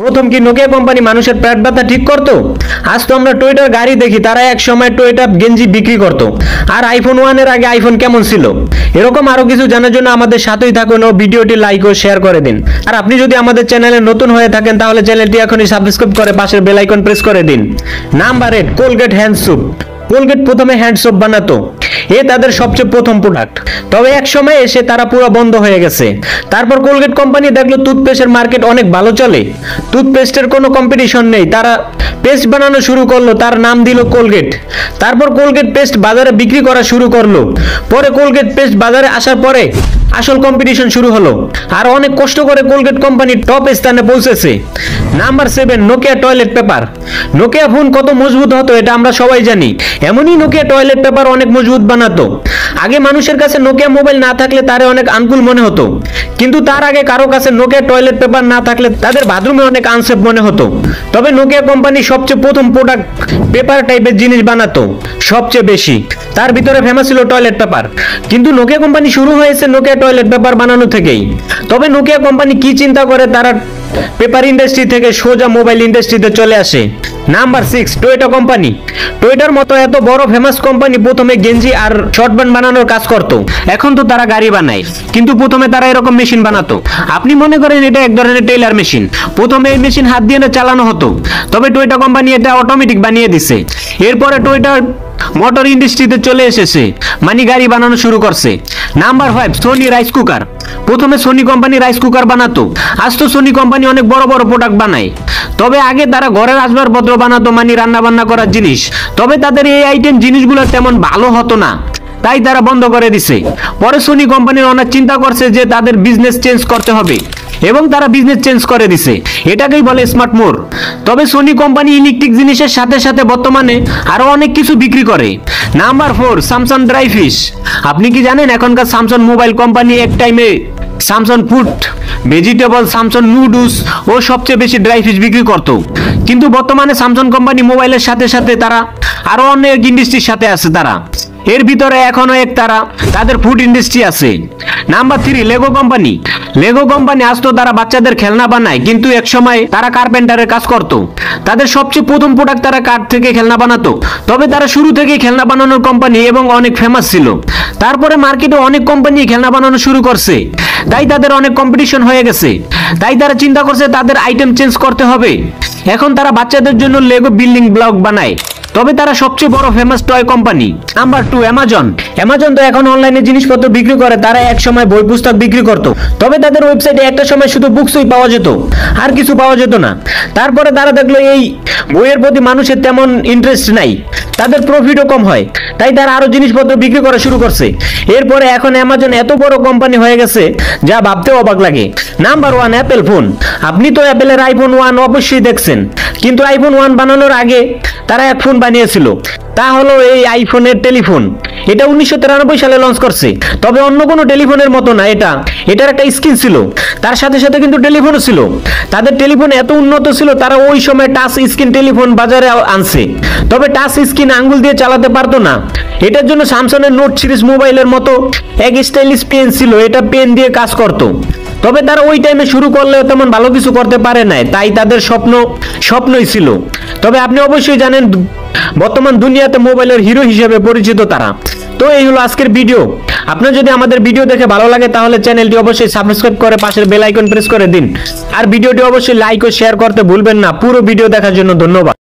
প্রথম কি Nokia company মানুষের পেট ব্যথা ঠিক করতো? আজ তো আমরা টয়োটার গাড়ি দেখি, তারা এক সময় টয়োটা গেঞ্জি বিক্রি করতো। আর আইফোন 1 এর আগে আইফোন কেমন ছিল? এরকম আরো কিছু জানার জন্য আমাদের সাথেই থাকুন ও ভিডিওটি লাইক ও শেয়ার করে দিন। আর আপনি যদি আমাদের চ্যানেলে নতুন হয়ে থাকেন তাহলে চ্যানেলটি এখনই সাবস্ক্রাইব করে পাশের বেল আইকন প্রেস করে দিন। Number 8, Colgate hand soap. Colgate প্রথমে হ্যান্ড সোপ বানাতো, এ তাদের সবচেয়ে প্রথম প্রোডাক্ট। তবে এক সময় এসে তারা পুরো বন্ধ হয়ে গেছে। তারপর কোলগেট কোম্পানি দেখলো টুথপেস্টের মার্কেট অনেক ভালো চলে, টুথপেস্টের কোনো কম্পিটিশন নেই, তারা পেস্ট বানানো শুরু করলো, তার নাম দিল কোলগেট। তারপর কোলগেট পেস্ট বাজারে বিক্রি করা শুরু করলো। পরে কোলগেট পেস্ট বাজারে আসার পরে আসল কম্পিটিশন শুরু হলো। আর অনেক কষ্ট করে কোলগেট কোম্পানি টপ স্থানে পৌঁছেছে। Number 7, Nokia toilet paper. Nokia phone কত মজবুত হতো এটা আমরা সবাই জানি। এমনই নোকিয়া টয়লেট পেপার অনেক মজবুত বানাতো। আগে মানুষের কাছে নোকিয়া মোবাইল না থাকলে তারে অনেক আনকুল মনে হতো, কিন্তু তার আগে কারো কাছে নোকিয়া টয়লেট পেপার না থাকলে তাদের বাথরুমে অনেক আনসেফ মনে হতো। তবে নোকিয়া কোম্পানি সবচেয়ে প্রথম প্রোডাক্ট পেপার টাইপের জিনিস বানাতো সবচেয়ে বেশি, তার ভিতরে ফেমাস ছিল টয়লেট পেপার। কিন্তু নোকিয়া কোম্পানি শুরু হয়েছে নোকিয়া টয়লেট পেপার বানানো থেকেই। তবে নোকিয়া কোম্পানি কি চিন্তা করে তারা পেপার ইন্ডাস্ট্রি থেকে সোজা মোবাইল ইন্ডাস্ট্রিতে চলে আসে। Number 6, Toyota company. টয়োটার মতো এত বড় ফেমাস কোম্পানি প্রথমে গেঞ্জি আর শর্ট ব্যান্ড বানানোর কাজ করত। এখন তো তারা গাড়ি বানায়, কিন্তু প্রথমে তারা এরকম মেশিন বানাতো। আপনি মনে করেন এটা এক ধরনের টেইলার মেশিন। প্রথমে এই মেশিন হাত দিয়ে চালানো হতো, তবে টয়োটা কোম্পানি এটা অটোমেটিক বানিয়ে দিছে। এরপরে টয়োটা মোটর ইন্ডাস্ট্রিতে চলে এসেছে, মানে গাড়ি বানানো শুরু করছে। Number 5, Sony rice cooker. প্রথমে সোনি কোম্পানি রাইস কুকার বানাতো, আজ তো সোনি কোম্পানি অনেক বড় বড় প্রোডাক্ট বানায়। তবে আগে তারা ঘরের আসবাবপত্র বানাতো, মানে রান্না বান্না করার জিনিস। তবে তাদের এই আইটেম জিনিসগুলো তেমন ভালো হতো না, তাই তারা বন্ধ করে দিছে। পরে সোনি কোম্পানির অনেক চিন্তা করছে যে তাদের বিজনেস চেঞ্জ করতে হবে, এবং তারা বিজনেস চেঞ্জ করে দিছে। এটাকেই বলে স্মার্ট মোর। তবে সোনি কোম্পানি ইলেকট্রিক জিনিসের সাথে সাথে বর্তমানে আরো অনেক কিছু বিক্রি করে। Number 4, Samsung dry fish. আপনি কি জানেন এখনকার স্যামসাং মোবাইল কোম্পানি এক টাইমে Samsung food, vegetable, Samsung noodles ও সবচেয়ে বেশি ড্রাই ফিশ বিক্রি করত। কিন্তু বর্তমানে স্যামসাং কোম্পানি মোবাইলের সাথে সাথে তারা আরো অনেক ইন্ডাস্ট্রির সাথে আছে। তারা এর ভিতরে এখনো তাদের ফুড ইন্ডাস্ট্রি আছে। Number 3, Lego company. Lego company আজ তো তারা বাচ্চাদের খেলনা বানায়, কিন্তু এক সময় তারা কার্পেন্টারের কাজ করত। তাদের সবচেয়ে প্রথম প্রোডাক্ট তারা কাঠ থেকে খেলনা বানাতো। তবে তারা শুরু থেকে খেলনা বানানোর কোম্পানি এবং অনেক ফেমাস ছিল। তারপরে মার্কেটে অনেক কোম্পানি খেলনা বানানো শুরু করছে, তাই তাদের অনেক কম্পিটিশন হয়ে গেছে। তাই তারা চিন্তা করছে তাদের আইটেম চেঞ্জ করতে হবে। এখন তারা বাচ্চাদের জন্য লেগো বিল্ডিং ব্লক বানায়। তবে তারা সবচেয়ে বড় famous toy company. Number 2, Amazon. Amazon তো এখন অনলাইনে জিনিসপত্র বিক্রি করে, তারা এক সময় বই পুস্তক বিক্রি করত। তবে তাদের ওয়েবসাইটে একটা সময় শুধু বুকসই পাওয়া যেত, আর কিছু পাওয়া যেত না। তারপরে তারা দেখলো এই বইয়ের প্রতি মানুষের তেমন ইন্টারেস্ট নাই, তাদের প্রফিটও কম হয়, তাই তারা আরো জিনিসপত্র বিক্রি করা শুরু করছে। এরপরে এখন অ্যামাজন এত বড় কোম্পানি হয়ে গেছে যা ভাবতেও অবাক লাগে। Number 1, Apple phone. আপনি তো অ্যাপেলের আইফোন 1 অবশ্যই দেখছেন, কিন্তু আইফোন 1 বানানোর আগে তারা এক ফোন বানিয়েছিল, তা হলো এই আইফোনের টেলিফোন। এটা 1993 সালে লঞ্চ করছে। তবে অন্য কোনো টেলিফোনের মতো না, এটার একটা স্ক্রিন ছিল, তার সাথে সাথে কিন্তু টেলিফোনও ছিল। তাদের টেলিফোন এত উন্নত ছিল তারা ওই সময় টাচ স্ক্রিন টেলিফোন বাজারে আনছে। তবে টাচ স্ক্রিন আঙ্গুল দিয়ে চালাতে পারতো না। এটার জন্য স্যামসাং এর নোট সিরিজ মোবাইলের মতো এক স্টাইলিশ পেন ছিল, এটা পেন দিয়ে কাজ করত। তবে তারা ওই টাইমে শুরু করলেও তেমন ভালো কিছু করতে পারে নাই, তাই তাদের স্বপ্নই ছিল। তবে আপনি অবশ্যই জানেন বর্তমান দুনিয়াতে মোবাইলের হিরো হিসেবে পরিচিত তারা। তো এই হলো আজকের ভিডিও। আপনার যদি আমাদের ভিডিও দেখে ভালো লাগে তাহলে চ্যানেলটি অবশ্যই সাবস্ক্রাইব করে পাশের বেল আইকন প্রেস করে দিন। আর ভিডিওটি অবশ্যই লাইক ও শেয়ার করতে ভুলবেন না। পুরো ভিডিও দেখার জন্য ধন্যবাদ।